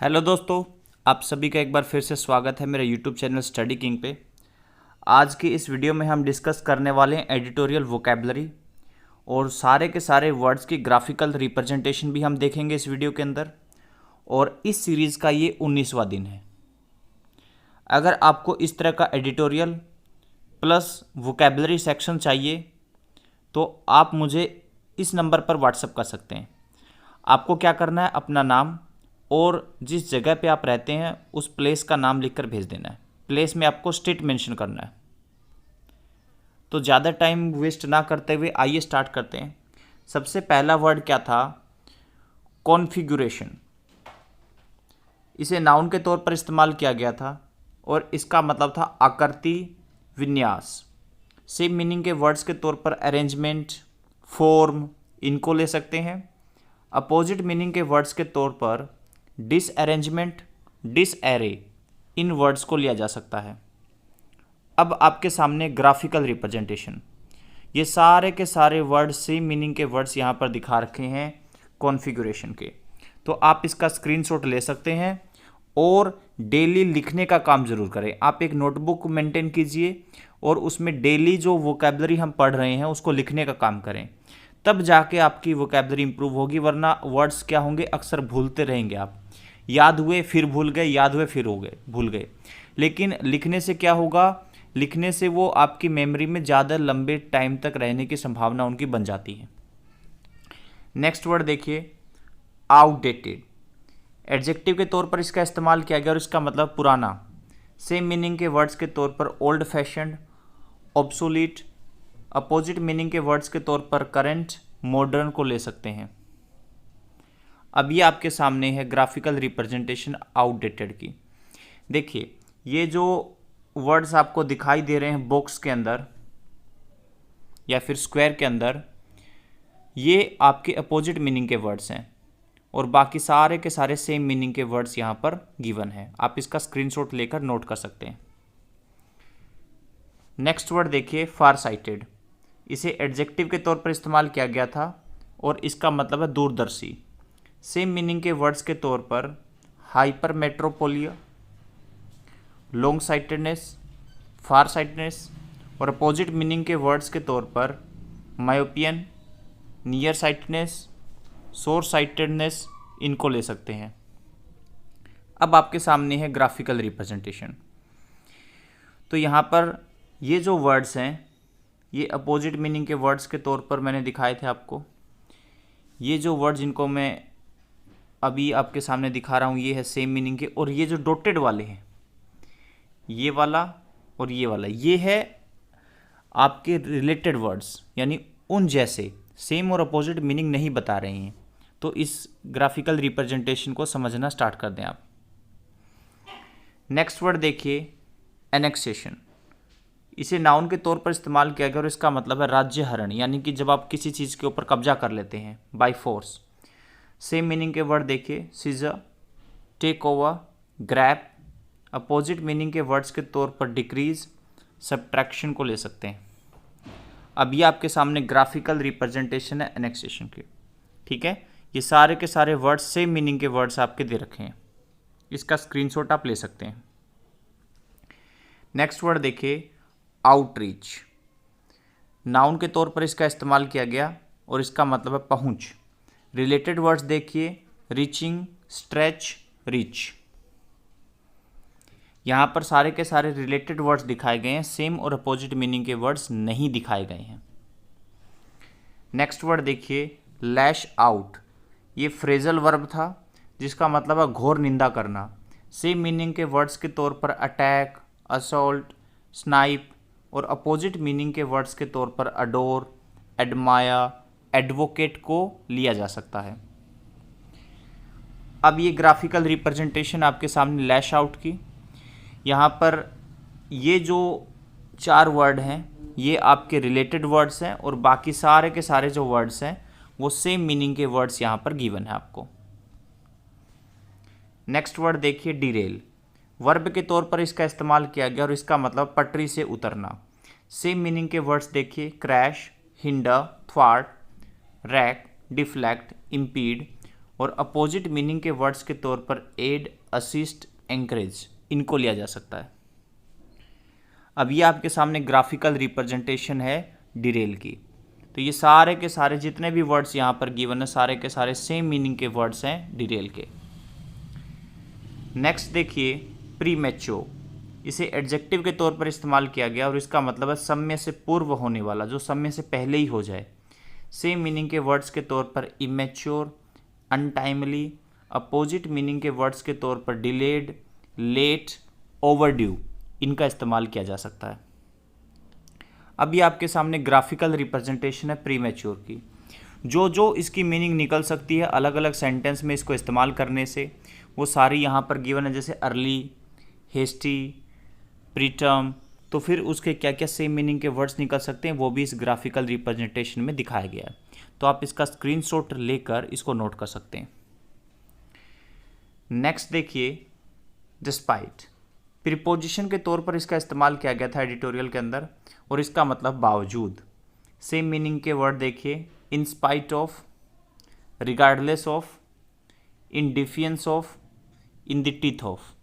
Hello दोस्तों, आप सभी का एक बार फिर से स्वागत है मेरे यूट्यूब चैनल स्टडी किंग पे। आज की इस वीडियो में हम डिस्कस करने वाले हैं एडिटोरियल वोकैबुलरी और सारे के सारे वर्ड्स की ग्राफिकल रिप्रेजेंटेशन भी हम देखेंगे इस वीडियो के अंदर। और इस सीरीज़ का ये 19वां दिन है। अगर आपको इस तरह का एडिटोरियल प्लस वोकैबुलरी सेक्शन चाहिए तो आप मुझे इस नंबर पर व्हाट्सएप कर सकते हैं। आपको क्या करना है, अपना नाम और जिस जगह पे आप रहते हैं उस प्लेस का नाम लिखकर भेज देना है। प्लेस में आपको स्टेट मेंशन करना है। तो ज़्यादा टाइम वेस्ट ना करते हुए आइए स्टार्ट करते हैं। सबसे पहला वर्ड क्या था? कॉन्फ़िगरेशन। इसे नाउन के तौर पर इस्तेमाल किया गया था और इसका मतलब था आकृति, विन्यास। सेम मीनिंग के वर्ड्स के तौर पर अरेंजमेंट, फॉर्म, इनको ले सकते हैं। अपोजिट मीनिंग के वर्ड्स के तौर पर डिसअरेंजमेंट, डिसएरे, इन वर्ड्स को लिया जा सकता है। अब आपके सामने ग्राफिकल रिप्रेजेंटेशन। ये सारे के सारे वर्ड सेम मीनिंग के वर्ड्स यहाँ पर दिखा रखे हैं कॉन्फ़िगरेशन के। तो आप इसका स्क्रीनशॉट ले सकते हैं और डेली लिखने का काम ज़रूर करें। आप एक नोटबुक मेंटेन कीजिए और उसमें डेली जो वोकैबुलरी हम पढ़ रहे हैं उसको लिखने का काम करें। तब जाके आपकी वोकैबुलरी इंप्रूव होगी, वरना वर्ड्स क्या होंगे, अक्सर भूलते रहेंगे आप। याद हुए फिर भूल गए, याद हुए फिर हो गए, भूल गए। लेकिन लिखने से क्या होगा? लिखने से वो आपकी मेमोरी में ज़्यादा लंबे टाइम तक रहने की संभावना उनकी बन जाती है। नेक्स्ट वर्ड देखिए, आउटडेटेड। एडजेक्टिव के तौर पर इसका इस्तेमाल किया गया और इसका मतलब पुराना। सेम मीनिंग के वर्ड्स के तौर पर old fashioned, obsolete. Opposite meaning के वर्ड्स के तौर पर करंट, मॉडर्न को ले सकते हैं। अब ये आपके सामने है ग्राफिकल रिप्रेजेंटेशन आउटडेटेड की। देखिए, ये जो वर्ड्स आपको दिखाई दे रहे हैं बॉक्स के अंदर या फिर स्क्वायर के अंदर, ये आपके अपोजिट मीनिंग के वर्ड्स हैं और बाकी सारे के सारे सेम मीनिंग के वर्ड्स यहाँ पर गिवन है। आप इसका स्क्रीनशॉट लेकर नोट कर सकते हैं। नेक्स्ट वर्ड देखिए, फार साइटेड। इसे एडजेक्टिव के तौर पर इस्तेमाल किया गया था और इसका मतलब है दूरदर्शी। सेम मीनिंग के वर्ड्स के तौर पर hypermetropia, long sightedness, far sightedness. और अपोजिट मीनिंग के वर्ड्स के तौर पर myopia, near sightedness, short sightedness, इनको ले सकते हैं। अब आपके सामने है ग्राफिकल रिप्रेजेंटेशन। तो यहाँ पर ये जो वर्ड्स हैं ये अपोजिट मीनिंग के वर्ड्स के तौर पर मैंने दिखाए थे आपको। ये जो वर्ड्स इनको मैं अभी आपके सामने दिखा रहा हूँ ये है सेम मीनिंग के, और ये जो डॉटेड वाले हैं, ये वाला और ये वाला, ये है आपके रिलेटेड वर्ड्स, यानी उन जैसे सेम और अपोजिट मीनिंग नहीं बता रहे हैं। तो इस ग्राफिकल रिप्रेजेंटेशन को समझना स्टार्ट कर दें आप। नेक्स्ट वर्ड देखिए, एनेक्सेशन। इसे नाउन के तौर पर इस्तेमाल किया गया और इसका मतलब है राज्य हरण, यानी कि जब आप किसी चीज़ के ऊपर कब्जा कर लेते हैं बाय फोर्स। सेम मीनिंग के वर्ड देखिए, seizure, take over, grab. Opposite meaning के वर्ड्स के तौर पर डिक्रीज, सब्ट्रैक्शन को ले सकते हैं। अब ये आपके सामने ग्राफिकल रिप्रेजेंटेशन है एनेक्सेशन के। ठीक है, ये सारे के सारे वर्ड्स सेम मीनिंग के वर्ड्स आपके दे रखे हैं। इसका स्क्रीनशॉट आप ले सकते हैं। नेक्स्ट वर्ड देखिए, आउटरीच। नाउन के तौर पर इसका इस्तेमाल किया गया और इसका मतलब है पहुंच। रिलेटेड वर्ड्स देखिए, रीचिंग, स्ट्रेच, रीच। यहाँ पर सारे के सारे रिलेटेड वर्ड्स दिखाए गए हैं, सेम और अपोजिट मीनिंग के वर्ड्स नहीं दिखाए गए हैं। नेक्स्ट वर्ड देखिए, लैश आउट। ये फ्रेजल वर्ब था जिसका मतलब है घोर निंदा करना। सेम मीनिंग के वर्ड्स के तौर पर अटैक, असॉल्ट, स्नाइप। और अपोजिट मीनिंग के वर्ड्स के तौर पर अडोर, एडमायर, एडवोकेट को लिया जा सकता है। अब ये ग्राफिकल रिप्रेजेंटेशन आपके सामने लैश आउट की। यहाँ पर ये जो 4 वर्ड हैं ये आपके रिलेटेड वर्ड्स हैं और बाकी सारे के सारे जो वर्ड्स हैं वो सेम मीनिंग के वर्ड्स यहाँ पर गिवन है आपको। नेक्स्ट वर्ड देखिए, डिरेल। वर्ब के तौर पर इसका इस्तेमाल किया गया और इसका मतलब पटरी से उतरना। सेम मीनिंग के वर्ड्स देखिए, crash, hinder, thwart, wreck, deflect, impede. और अपोजिट मीनिंग के वर्ड्स के तौर पर एड, असिस्ट, एंकरेज, इनको लिया जा सकता है। अब ये आपके सामने ग्राफिकल रिप्रेजेंटेशन है डिरेल की। तो ये सारे के सारे जितने भी वर्ड्स यहाँ पर गिवन है सारे के सारे सेम मीनिंग के वर्ड्स हैं डिरेल के। नेक्स्ट देखिए प्रीमैच्योर, इसे एडजेक्टिव के तौर पर इस्तेमाल किया गया और इसका मतलब है समय से पूर्व होने वाला, जो समय से पहले ही हो जाए। सेम मीनिंग के वर्ड्स के तौर पर इमेच्योर, अनटाइमली, अपोजिट मीनिंग के वर्ड्स के तौर पर डिलेड, लेट, ओवरड्यू, इनका इस्तेमाल किया जा सकता है। अब ये आपके सामने ग्राफिकल रिप्रेजेंटेशन है प्रीमैच्योर की। जो इसकी मीनिंग निकल सकती है अलग अलग सेंटेंस में इसको इस्तेमाल करने से, वो सारी यहाँ पर गिवन है, जैसे अर्ली, हेस्टी, प्रीटर्म। तो फिर उसके क्या क्या सेम मीनिंग के वर्ड्स निकल सकते हैं वो भी इस ग्राफिकल रिप्रेजेंटेशन में दिखाया गया है। तो आप इसका स्क्रीनशॉट लेकर इसको नोट कर सकते हैं। नेक्स्ट देखिए डिस्पाइट, प्रीपोजिशन के तौर पर इसका इस्तेमाल किया गया था एडिटोरियल के अंदर और इसका मतलब बावजूद। सेम मीनिंग के वर्ड देखिए, in spite of, regardless of, in defiance of, in the teeth of.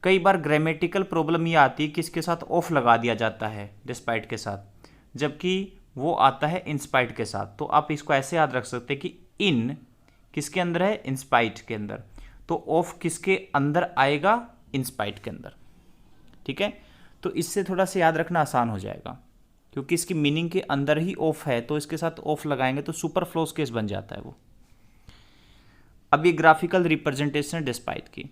कई बार ग्रामेटिकल प्रॉब्लम ये आती है कि इसके साथ ऑफ लगा दिया जाता है डिस्पाइट के साथ, जबकि वो आता है इंस्पाइट के साथ। तो आप इसको ऐसे याद रख सकते हैं कि इन किसके अंदर है, इंस्पाइट के अंदर, तो ऑफ किसके अंदर आएगा, इंस्पाइट के अंदर। ठीक है, तो इससे थोड़ा सा याद रखना आसान हो जाएगा, क्योंकि इसकी मीनिंग के अंदर ही ऑफ है तो इसके साथ ऑफ लगाएंगे तो सुपरफ्लोज केस बन जाता है वो। अब ये ग्राफिकल रिप्रेजेंटेशन है डिस्पाइट की,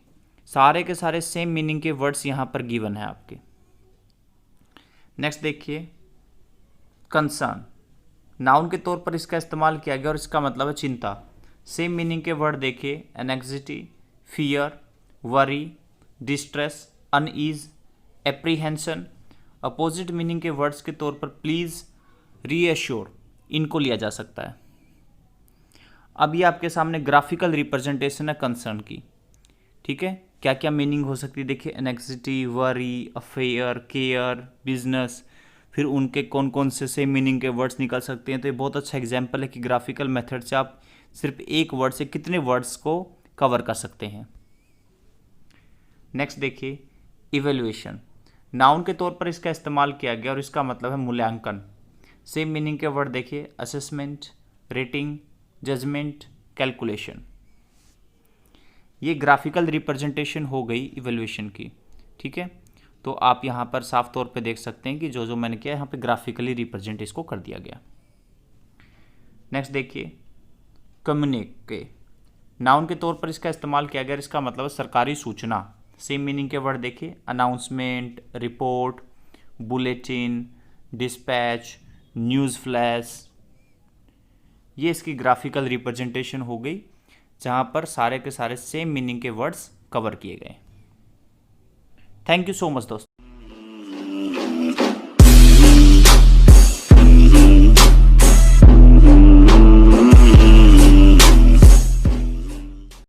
सारे के सारे सेम मीनिंग के वर्ड्स यहां पर गिवन है आपके। नेक्स्ट देखिए कंसर्न, नाउन के तौर पर इसका इस्तेमाल किया गया और इसका मतलब है चिंता। सेम मीनिंग के वर्ड देखिए, anxiety, fear, worry, distress, unease, apprehension. Opposite meaning के वर्ड्स के तौर पर प्लीज, रीएश्योर, इनको लिया जा सकता है। अब ये आपके सामने ग्राफिकल रिप्रेजेंटेशन है कंसर्न की। ठीक है, क्या क्या मीनिंग हो सकती है देखिए, anxiety, worry, affair, care, business, फिर उनके कौन कौन से सेम मीनिंग के वर्ड्स निकल सकते हैं। तो ये बहुत अच्छा एग्जाम्पल है कि ग्राफिकल मेथड से आप सिर्फ एक वर्ड से कितने वर्ड्स को कवर कर सकते हैं। नेक्स्ट देखिए इवेल्युएशन, नाउन के तौर पर इसका इस्तेमाल किया गया और इसका मतलब है मूल्यांकन। सेम मीनिंग के वर्ड देखिए, असेसमेंट, रेटिंग, जजमेंट, कैलकुलेशन। ये ग्राफिकल रिप्रेजेंटेशन हो गई इवेल्युएशन की। ठीक है, तो आप यहाँ पर साफ तौर पे देख सकते हैं कि जो मैंने किया यहाँ पे ग्राफिकली रिप्रेजेंट इसको कर दिया गया। नेक्स्ट देखिए कम्युनिके, नाउन के तौर पर इसका इस्तेमाल किया गया, इसका मतलब है सरकारी सूचना। सेम मीनिंग के वर्ड देखिए, announcement, report, bulletin, dispatch, news flash. ये इसकी ग्राफिकल रिप्रेजेंटेशन हो गई जहाँ पर सारे के सारे सेम मीनिंग के वर्ड्स कवर किए गए। थैंक यू सो मच दोस्तों।